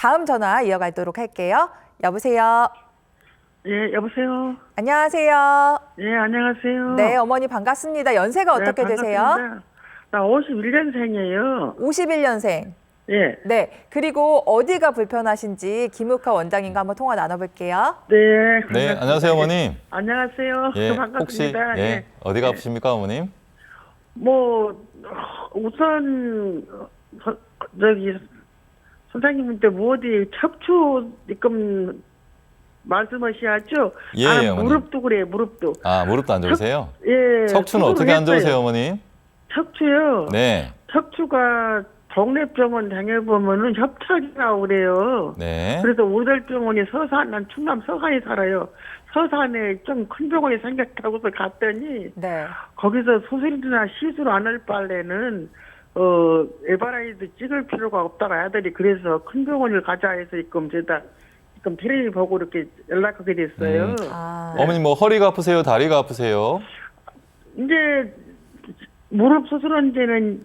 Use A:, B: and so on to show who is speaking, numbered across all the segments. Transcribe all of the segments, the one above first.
A: 다음 전화 이어가도록 할게요. 여보세요.
B: 예, 여보세요.
A: 안녕하세요.
B: 예, 안녕하세요.
A: 네, 어머니 반갑습니다. 연세가
B: 네,
A: 어떻게 되세요?
B: 반갑습니다. 나 51년생이에요.
A: 51년생.
B: 예.
A: 네, 그리고 어디가 불편하신지 김욱하 원장님과 한번 통화 나눠볼게요.
B: 네.
C: 네,
B: 반갑습니다.
C: 안녕하세요, 어머님.
B: 안녕하세요.
C: 예,
B: 반갑습니다.
C: 혹시 어디가 아프십니까, 어머님?
B: 뭐 우선 저기 선생님한테 뭐 어디 척추 지금 말씀하셔야죠.
C: 예,
B: 아,
C: 예, 어머니.
B: 무릎도 그래요, 무릎도.
C: 아, 무릎도 안 좋으세요?
B: 예.
C: 척추는 어떻게 안 좋으세요, 어머님?
B: 척추요.
C: 네,
B: 척추가 동네 병원 다녀보면은 협착이라고 그래요.
C: 네.
B: 그래서 우덜병원이 서산, 난 충남 서산에 살아요. 서산에 좀 큰 병원이 생겼다고서 갔더니
A: 네.
B: 거기서 수술이나 시술 안 할 바에는 MRI도 찍을 필요가 없다고 아들이 그래서 큰 병원을 가자 해서 지금 텔레비 보고 이렇게 연락하게 됐어요.
A: 아,
C: 어머님 뭐 허리가 아프세요, 다리가 아프세요?
B: 이제 무릎 수술한 데는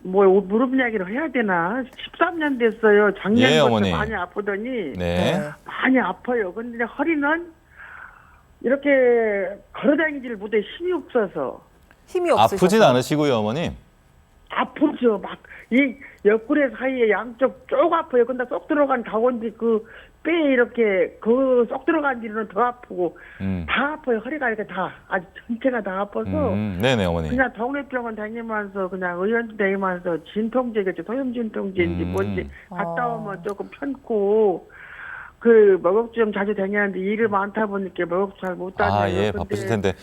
B: 뭐 무릎 이야기를 해야 되나? 13년 됐어요.
C: 예,
B: 작년부터
C: 어머니.
B: 많이 아프더니
C: 네.
B: 많이 아파요. 근데 허리는 이렇게 걸어다니지를 못해 힘이 없어서
A: 힘이 없으셔서.
C: 아프진 않으시고요, 어머님.
B: 아프죠. 막 이 옆구리 사이에 양쪽 쭉 아파요. 근데 쏙 들어간 가운데 그 뼈에 이렇게 그 쏙 들어간 데는 더 아프고 다 아파요. 허리가 이렇게 다 아주 전체가 다 아파서
C: 네네, 어머니.
B: 그냥 동네 병원 다니면서 그냥 의원도 다니면서 진통제겠죠. 소염진통제인지 뭔지 갔다 오면 조금 편고 그 목욕 좀 자주 다니는데 일을 많다 보니까 목욕 잘 못 다녀요.
C: 아, 예,
B: 근데
C: 바쁘실 텐데.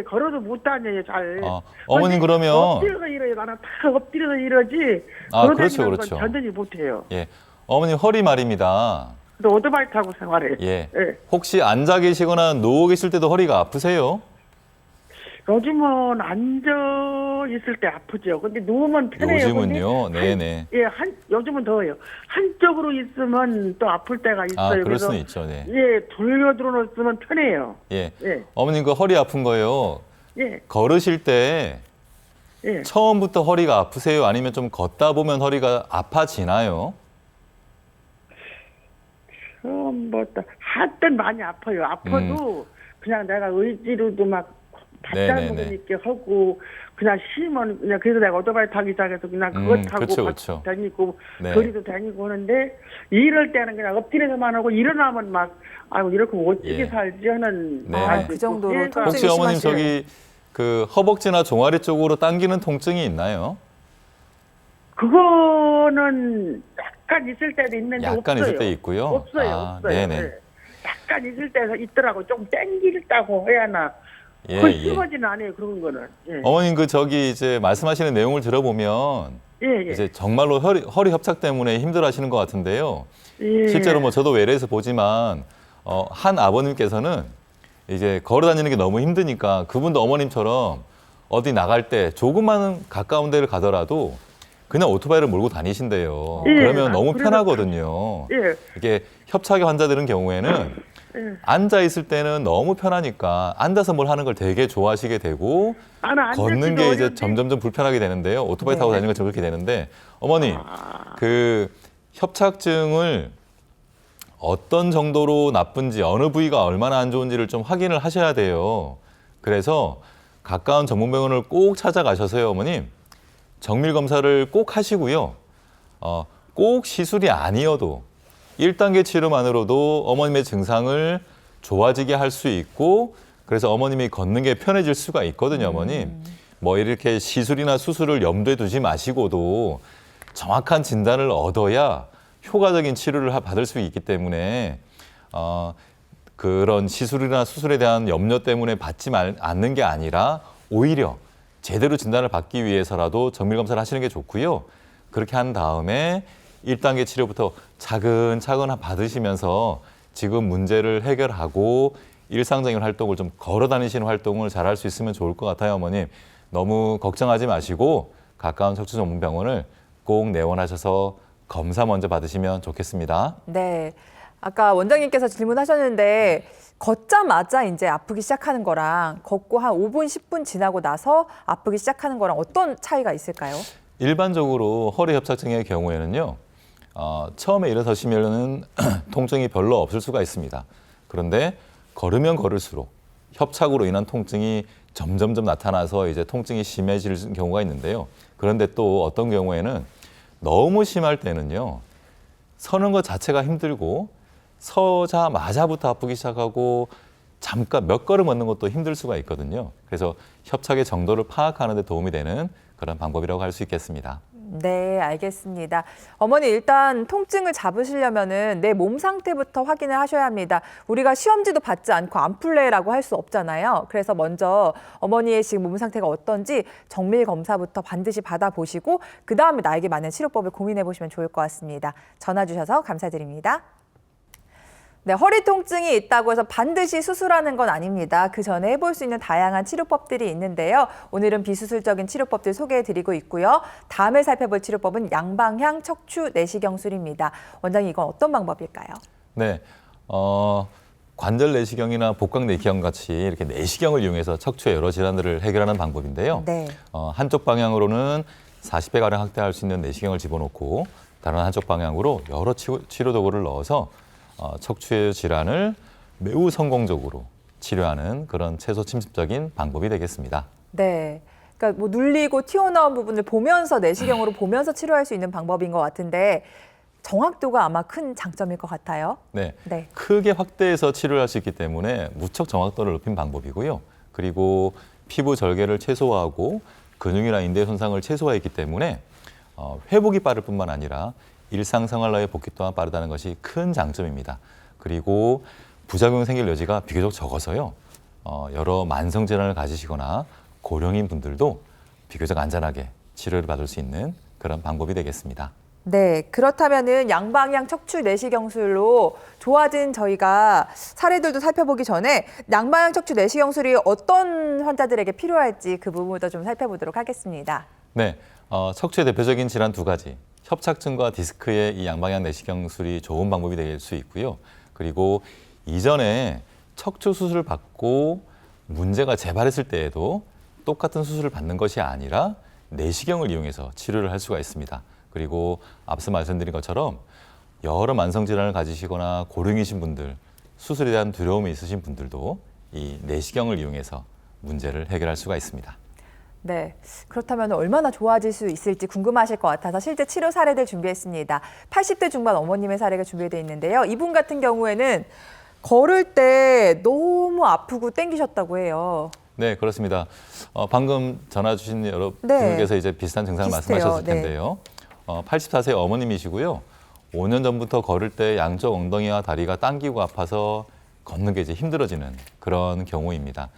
B: 걸어도 못 다녀요, 잘.
C: 아, 어머님
B: 근데
C: 그러면
B: 엎드려서 일어요. 나는 다 엎드려서 이러지.
C: 아, 그렇죠,
B: 걸어다니는
C: 그렇죠.
B: 건 전전히 못해요.
C: 예, 어머님 허리 말입니다.
B: 근데 오토바이 타고 생활해요.
C: 예.
B: 예.
C: 혹시 앉아 계시거나 누워 계실 때도 허리가 아프세요?
B: 요즘은 앉아 있을 때 아프죠. 근데 누우면 편해요.
C: 요즘은요?
B: 근데
C: 네네.
B: 요즘은 더워요. 한쪽으로 있으면 또 아플 때가 있어요.
C: 아, 그럴
B: 그래서
C: 수는 있죠, 네.
B: 예, 돌려들어 놓으면 편해요.
C: 예.
B: 예,
C: 어머님 그 허리 아픈 거요.
B: 예,
C: 걸으실 때
B: 예.
C: 처음부터 허리가 아프세요? 아니면 좀 걷다 보면 허리가 아파지나요?
B: 처음부터 한땐 많이 아파요. 아파도 그냥 내가 의지로도 막 밥잘
C: 네네네.
B: 먹으니까 하고 그냥 쉬면 그냥 그래서 내가 오토바이 타기 시작해서 그냥 그거 타고
C: 그렇죠,
B: 밭
C: 그렇죠.
B: 다니고
C: 네.
B: 거리도 다니고 하는데 이럴 때는 그냥 엎드려서만 하고 일어나면 막 아이고 이렇게 어찌게
C: 예.
B: 살지 하는
C: 네.
A: 아, 그 정도로
B: 얘가
A: 통증이
C: 혹시 어머님
A: 심하시네요.
C: 저기 그 허벅지나 종아리 쪽으로 당기는 통증이 있나요?
B: 그거는 약간 있을 때도 있는데
C: 약간
B: 없어요.
C: 있을 때 있고요.
B: 없어요,
C: 아,
B: 없어요.
C: 네네.
B: 네. 약간 있을 때가 있더라고. 좀 땡기다고 해야 하나.
C: 예,
B: 그
C: 예.
B: 심하지는 않아요, 그런 거는. 예.
C: 어머님 그 저기 이제 말씀하시는 내용을 들어보면
B: 예, 예.
C: 이제 정말로 허리 협착 때문에 힘들어하시는 것 같은데요.
B: 예.
C: 실제로 뭐 저도 외래에서 보지만 한 아버님께서는 이제 걸어 다니는 게 너무 힘드니까 그분도 어머님처럼 어디 나갈 때 조금만 가까운 데를 가더라도 그냥 오토바이를 몰고 다니신대요.
B: 예,
C: 그러면
B: 아,
C: 너무
B: 그래서-
C: 편하거든요.
B: 예.
C: 이게 협착의 환자들은 경우에는
B: 예.
C: 앉아 있을 때는 너무 편하니까 앉아서 뭘 하는 걸 되게 좋아하시게 되고
B: 나는 앉았기도
C: 걷는 게 이제
B: 어려운데.
C: 점점점 불편하게 되는데요. 오토바이 타고
A: 네.
C: 다니는 것처럼 그렇게 되는데 어머니
B: 아.
C: 그 협착증을 어떤 정도로 나쁜지 어느 부위가 얼마나 안 좋은지를 좀 확인을 하셔야 돼요. 그래서 가까운 전문병원을 꼭 찾아가셔서요, 어머님. 정밀 검사를 꼭 하시고요. 꼭 시술이 아니어도 1단계 치료만으로도 어머님의 증상을 좋아지게 할 수 있고 그래서 어머님이 걷는 게 편해질 수가 있거든요, 어머님. 뭐 이렇게 시술이나 수술을 염두에 두지 마시고도 정확한 진단을 얻어야 효과적인 치료를 받을 수 있기 때문에 그런 시술이나 수술에 대한 염려 때문에 받지 않는 게 아니라 오히려 제대로 진단을 받기 위해서라도 정밀 검사를 하시는 게 좋고요. 그렇게 한 다음에 1단계 치료부터 차근차근 받으시면서 지금 문제를 해결하고 일상적인 활동을 좀 걸어 다니시는 활동을 잘 할 수 있으면 좋을 것 같아요, 어머님. 너무 걱정하지 마시고 가까운 척추 전문 병원을 꼭 내원하셔서 검사 먼저 받으시면 좋겠습니다.
A: 네. 아까 원장님께서 질문하셨는데 걷자마자 이제 아프기 시작하는 거랑 걷고 한 5분, 10분 지나고 나서 아프기 시작하는 거랑 어떤 차이가 있을까요?
C: 일반적으로 허리 협착증의 경우에는요. 처음에 일어서시면은 통증이 별로 없을 수가 있습니다. 그런데 걸으면 걸을수록 협착으로 인한 통증이 점점점 나타나서 이제 통증이 심해질 경우가 있는데요. 그런데 또 어떤 경우에는 너무 심할 때는요. 서는 것 자체가 힘들고 서자마자부터 아프기 시작하고 잠깐 몇 걸음 걷는 것도 힘들 수가 있거든요. 그래서 협착의 정도를 파악하는 데 도움이 되는 그런 방법이라고 할 수 있겠습니다.
A: 네, 알겠습니다. 어머니 일단 통증을 잡으시려면은 내 몸 상태부터 확인을 하셔야 합니다. 우리가 시험지도 받지 않고 안 풀래라고 할 수 없잖아요. 그래서 먼저 어머니의 지금 몸 상태가 어떤지 정밀 검사부터 반드시 받아보시고 그다음에 나에게 맞는 치료법을 고민해 보시면 좋을 것 같습니다. 전화 주셔서 감사드립니다. 네, 허리 통증이 있다고 해서 반드시 수술하는 건 아닙니다. 그 전에 해볼 수 있는 다양한 치료법들이 있는데요. 오늘은 비수술적인 치료법들 소개해드리고 있고요. 다음에 살펴볼 치료법은 양방향 척추 내시경술입니다. 원장님, 이건 어떤 방법일까요?
C: 네, 관절 내시경이나 복강 내시경 같이 이렇게 내시경을 이용해서 척추의 여러 질환들을 해결하는 방법인데요.
A: 네.
C: 한쪽 방향으로는 40배가량 확대할 수 있는 내시경을 집어넣고 다른 한쪽 방향으로 여러 치료 도구를 넣어서 척추의 질환을 매우 성공적으로 치료하는 그런 최소 침습적인 방법이 되겠습니다.
A: 네. 그러니까 뭐 눌리고 튀어나온 부분을 보면서 내시경으로 보면서 치료할 수 있는 방법인 것 같은데 정확도가 아마 큰 장점일 것 같아요.
C: 네.
A: 네.
C: 크게 확대해서 치료를 할 수 있기 때문에 무척 정확도를 높인 방법이고요. 그리고 피부 절개를 최소화하고 근육이나 인대 손상을 최소화했기 때문에 회복이 빠를 뿐만 아니라 일상생활로의 복귀 또한 빠르다는 것이 큰 장점입니다. 그리고 부작용이 생길 여지가 비교적 적어서요. 여러 만성 질환을 가지시거나 고령인 분들도 비교적 안전하게 치료를 받을 수 있는 그런 방법이 되겠습니다.
A: 네, 그렇다면은 양방향 척추 내시경술로 좋아진 저희가 사례들도 살펴보기 전에 양방향 척추 내시경술이 어떤 환자들에게 필요할지 그 부분부터 좀 살펴보도록 하겠습니다.
C: 네, 척추의 대표적인 질환 두 가지, 협착증과 디스크의 이 양방향 내시경술이 좋은 방법이 될 수 있고요. 그리고 이전에 척추 수술을 받고 문제가 재발했을 때에도 똑같은 수술을 받는 것이 아니라 내시경을 이용해서 치료를 할 수가 있습니다. 그리고 앞서 말씀드린 것처럼 여러 만성 질환을 가지시거나 고령이신 분들, 수술에 대한 두려움이 있으신 분들도 이 내시경을 이용해서 문제를 해결할 수가 있습니다.
A: 네, 그렇다면 얼마나 좋아질 수 있을지 궁금하실 것 같아서 실제 치료 사례들 준비했습니다. 80대 중반 어머님의 사례가 준비되어 있는데요. 이분 같은 경우에는 걸을 때 너무 아프고 땡기셨다고 해요.
C: 네, 그렇습니다. 방금 전화 주신
A: 네.
C: 여러분께서 이제 비슷한 증상을
A: 비슷해요.
C: 말씀하셨을
A: 네.
C: 텐데요. 84세 어머님이시고요. 5년 전부터 걸을 때 양쪽 엉덩이와 다리가 당기고 아파서 걷는 게 이제 힘들어지는 그런 경우입니다.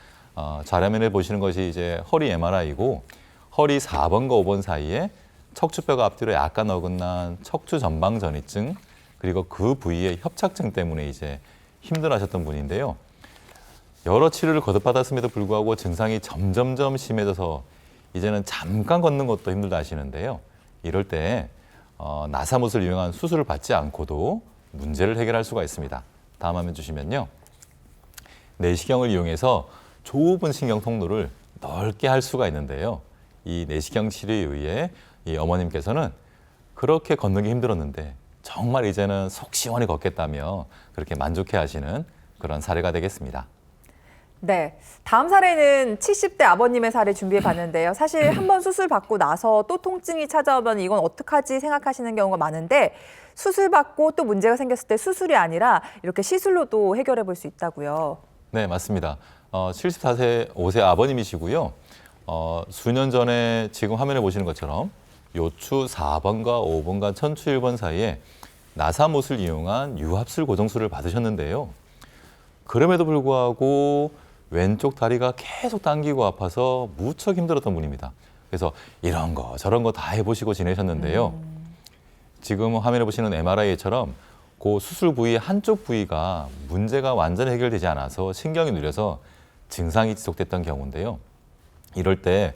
C: 좌려면에 보시는 것이 이제 허리 MRI이고 허리 4번과 5번 사이에 척추뼈가 앞뒤로 약간 어긋난 척추 전방 전이증 그리고 그 부위의 협착증 때문에 이제 힘들어하셨던 분인데요. 여러 치료를 거듭받았음에도 불구하고 증상이 점점점 심해져서 이제는 잠깐 걷는 것도 힘들다 하시는데요. 이럴 때 나사못을 이용한 수술을 받지 않고도 문제를 해결할 수가 있습니다. 다음 화면 주시면요. 내시경을 이용해서 좁은 신경 통로를 넓게 할 수가 있는데요. 이 내시경 치료에 의해 이 어머님께서는 그렇게 걷는 게 힘들었는데 정말 이제는 속 시원히 걷겠다며 그렇게 만족해 하시는 그런 사례가 되겠습니다.
A: 네, 다음 사례는 70대 아버님의 사례 준비해 봤는데요. 사실 한번 수술 받고 나서 또 통증이 찾아오면 이건 어떡하지 생각하시는 경우가 많은데 수술 받고 또 문제가 생겼을 때 수술이 아니라 이렇게 시술로도 해결해 볼 수 있다고요.
C: 네, 맞습니다. 74세 5세 아버님이시고요. 수년 전에 지금 화면에 보시는 것처럼 요추 4번과 5번과 천추 1번 사이에 나사못을 이용한 유합술 고정술을 받으셨는데요. 그럼에도 불구하고 왼쪽 다리가 계속 당기고 아파서 무척 힘들었던 분입니다. 그래서 이런 거 저런 거 다 해보시고 지내셨는데요. 지금 화면에 보시는 MRI처럼 그 수술 부위 한쪽 부위가 문제가 완전히 해결되지 않아서 신경이 눌려서 증상이 지속됐던 경우인데요. 이럴 때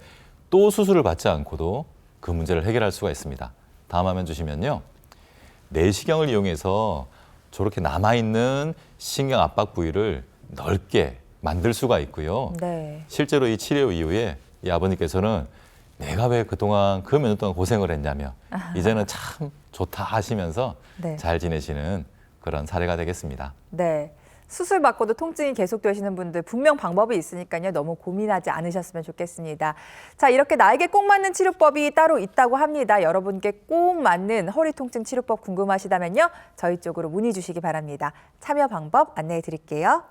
C: 또 수술을 받지 않고도 그 문제를 해결할 수가 있습니다. 다음 화면 주시면요. 내시경을 이용해서 저렇게 남아있는 신경 압박 부위를 넓게 만들 수가 있고요.
A: 네.
C: 실제로 이 치료 이후에 이 아버님께서는 내가 왜 그동안 그 몇 년 동안 고생을 했냐며 이제는 참 좋다 하시면서
A: 네.
C: 잘 지내시는 그런 사례가 되겠습니다.
A: 네. 수술 받고도 통증이 계속되시는 분들 분명 방법이 있으니까요. 너무 고민하지 않으셨으면 좋겠습니다. 자, 이렇게 나에게 꼭 맞는 치료법이 따로 있다고 합니다. 여러분께 꼭 맞는 허리 통증 치료법 궁금하시다면요. 저희 쪽으로 문의 주시기 바랍니다. 참여 방법 안내해 드릴게요.